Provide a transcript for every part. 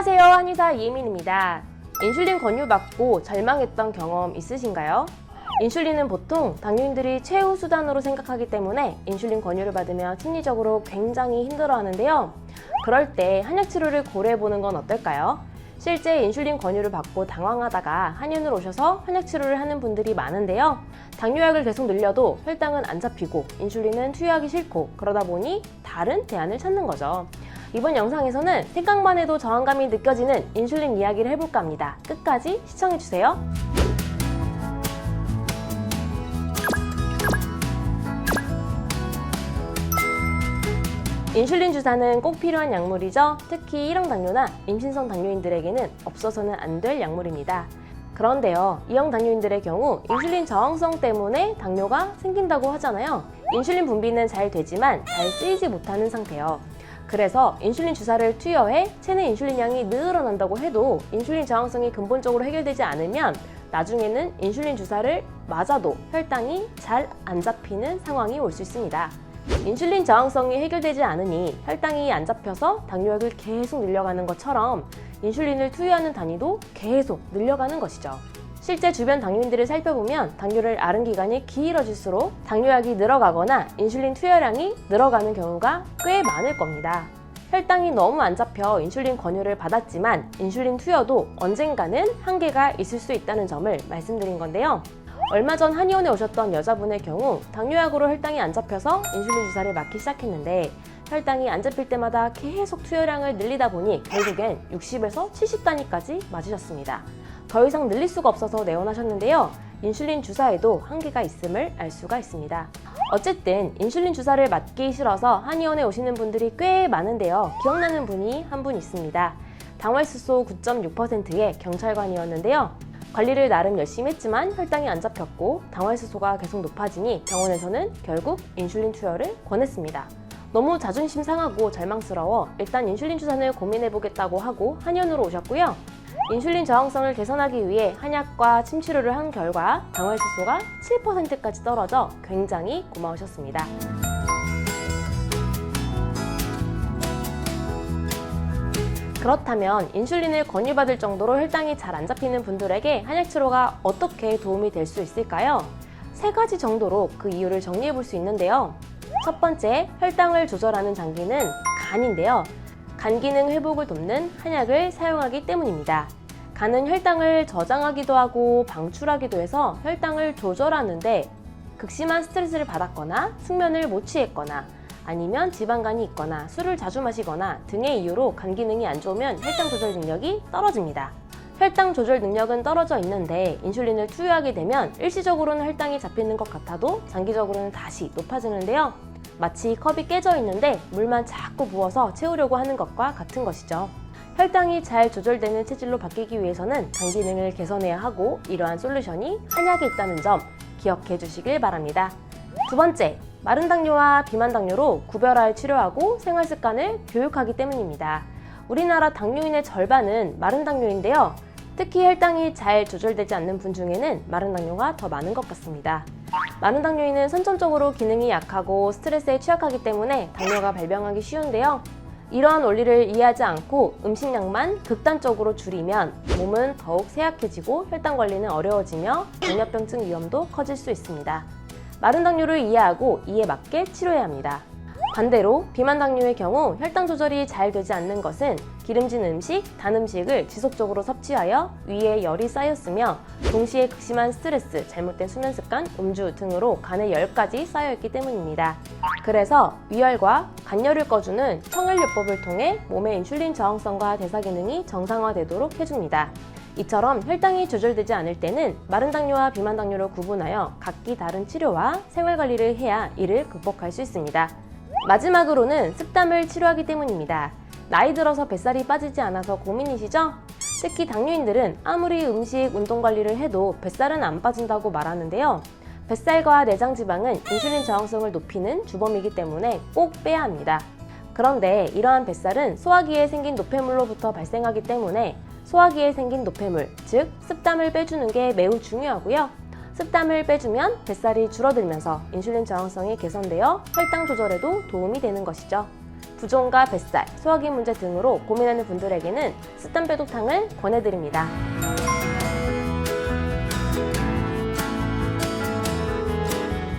안녕하세요, 한의사 이혜민입니다. 인슐린 권유 받고 절망했던 경험 있으신가요? 인슐린은 보통 당뇨인들이 최후 수단으로 생각하기 때문에 인슐린 권유를 받으면 심리적으로 굉장히 힘들어하는데요. 그럴 때 한약 치료를 고려해보는 건 어떨까요? 실제 인슐린 권유를 받고 당황하다가 한의원으로 오셔서 한약 치료를 하는 분들이 많은데요. 당뇨약을 계속 늘려도 혈당은 안 잡히고 인슐린은 투여하기 싫고 그러다 보니 다른 대안을 찾는 거죠. 이번 영상에서는 생각만 해도 저항감이 느껴지는 인슐린 이야기를 해볼까 합니다. 끝까지 시청해주세요. 인슐린 주사는 꼭 필요한 약물이죠. 특히 1형 당뇨나 임신성 당뇨인들에게는 없어서는 안 될 약물입니다. 그런데요, 2형 당뇨인들의 경우 인슐린 저항성 때문에 당뇨가 생긴다고 하잖아요. 인슐린 분비는 잘 되지만 잘 쓰이지 못하는 상태요. 그래서 인슐린 주사를 투여해 체내 인슐린량이 늘어난다고 해도 인슐린 저항성이 근본적으로 해결되지 않으면 나중에는 인슐린 주사를 맞아도 혈당이 잘 안 잡히는 상황이 올 수 있습니다. 인슐린 저항성이 해결되지 않으니 혈당이 안 잡혀서 당뇨약을 계속 늘려가는 것처럼 인슐린을 투여하는 단위도 계속 늘려가는 것이죠. 실제 주변 당뇨인들을 살펴보면 당뇨를 앓은 기간이 길어질수록 당뇨약이 늘어가거나 인슐린 투여량이 늘어가는 경우가 꽤 많을 겁니다. 혈당이 너무 안 잡혀 인슐린 권유를 받았지만 인슐린 투여도 언젠가는 한계가 있을 수 있다는 점을 말씀드린 건데요. 얼마 전 한의원에 오셨던 여자분의 경우 당뇨약으로 혈당이 안 잡혀서 인슐린 주사를 맞기 시작했는데 혈당이 안 잡힐 때마다 계속 투여량을 늘리다 보니 결국엔 60에서 70단위까지 맞으셨습니다. 더 이상 늘릴 수가 없어서 내원하셨는데요. 인슐린 주사에도 한계가 있음을 알 수가 있습니다. 어쨌든 인슐린 주사를 맞기 싫어서 한의원에 오시는 분들이 꽤 많은데요. 기억나는 분이 한 분 있습니다. 당활수소 9.6%의 경찰관이었는데요. 관리를 나름 열심히 했지만 혈당이 안 잡혔고 당활수소가 계속 높아지니 병원에서는 결국 인슐린 투여를 권했습니다. 너무 자존심 상하고 절망스러워 일단 인슐린 주사를 고민해보겠다고 하고 한의원으로 오셨고요. 인슐린 저항성을 개선하기 위해 한약과 침치료를 한 결과 당활수소가 7%까지 떨어져 굉장히 고마우셨습니다. 그렇다면 인슐린을 권유받을 정도로 혈당이 잘 안 잡히는 분들에게 한약 치료가 어떻게 도움이 될 수 있을까요? 3가지 정도로 그 이유를 정리해 볼 수 있는데요. 첫 번째, 혈당을 조절하는 장기는 간인데요. 간 기능 회복을 돕는 한약을 사용하기 때문입니다. 간은 혈당을 저장하기도 하고 방출하기도 해서 혈당을 조절하는데 극심한 스트레스를 받았거나 숙면을 못 취했거나 아니면 지방간이 있거나 술을 자주 마시거나 등의 이유로 간 기능이 안 좋으면 혈당 조절 능력이 떨어집니다. 혈당 조절 능력은 떨어져 있는데 인슐린을 투여하게 되면 일시적으로는 혈당이 잡히는 것 같아도 장기적으로는 다시 높아지는데요. 마치 컵이 깨져 있는데 물만 자꾸 부어서 채우려고 하는 것과 같은 것이죠. 혈당이 잘 조절되는 체질로 바뀌기 위해서는 간 기능을 개선해야 하고 이러한 솔루션이 한약에 있다는 점 기억해 주시길 바랍니다. 두 번째, 마른 당뇨와 비만 당뇨로 구별하여 치료하고 생활 습관을 교육하기 때문입니다. 우리나라 당뇨인의 절반은 마른 당뇨인데요. 특히 혈당이 잘 조절되지 않는 분 중에는 마른 당뇨가 더 많은 것 같습니다. 마른 당뇨인은 선천적으로 기능이 약하고 스트레스에 취약하기 때문에 당뇨가 발병하기 쉬운데요. 이러한 원리를 이해하지 않고 음식량만 극단적으로 줄이면 몸은 더욱 쇠약해지고 혈당 관리는 어려워지며 당뇨병증 위험도 커질 수 있습니다. 마른 당뇨를 이해하고 이에 맞게 치료해야 합니다. 반대로 비만 당뇨의 경우 혈당 조절이 잘 되지 않는 것은 기름진 음식, 단 음식을 지속적으로 섭취하여 위에 열이 쌓였으며 동시에 극심한 스트레스, 잘못된 수면 습관, 음주 등으로 간에 열까지 쌓여있기 때문입니다. 그래서 위열과 간열을 꺼주는 청열요법을 통해 몸의 인슐린 저항성과 대사 기능이 정상화되도록 해줍니다. 이처럼 혈당이 조절되지 않을 때는 마른 당뇨와 비만 당뇨를 구분하여 각기 다른 치료와 생활관리를 해야 이를 극복할 수 있습니다. 마지막으로는 습담을 치료하기 때문입니다. 나이 들어서 뱃살이 빠지지 않아서 고민이시죠? 특히 당뇨인들은 아무리 음식, 운동 관리를 해도 뱃살은 안 빠진다고 말하는데요. 뱃살과 내장 지방은 인슐린 저항성을 높이는 주범이기 때문에 꼭 빼야 합니다. 그런데 이러한 뱃살은 소화기에 생긴 노폐물로부터 발생하기 때문에 소화기에 생긴 노폐물, 즉 습담을 빼주는 게 매우 중요하고요. 습담을 빼주면 뱃살이 줄어들면서 인슐린 저항성이 개선되어 혈당 조절에도 도움이 되는 것이죠. 부종과 뱃살, 소화기 문제 등으로 고민하는 분들에게는 스탄배독탕을 권해드립니다.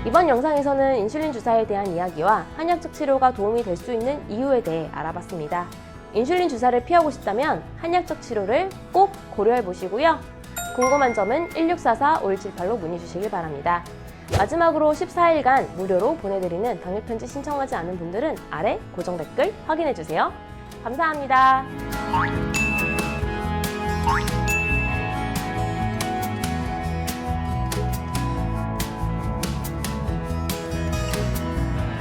이번 영상에서는 인슐린 주사에 대한 이야기와 한약적 치료가 도움이 될 수 있는 이유에 대해 알아봤습니다. 인슐린 주사를 피하고 싶다면 한약적 치료를 꼭 고려해 보시고요. 궁금한 점은 1644-5178로 문의 주시길 바랍니다. 마지막으로 14일간 무료로 보내드리는 당뇨편지 신청하지 않은 분들은 아래 고정 댓글 확인해 주세요. 감사합니다.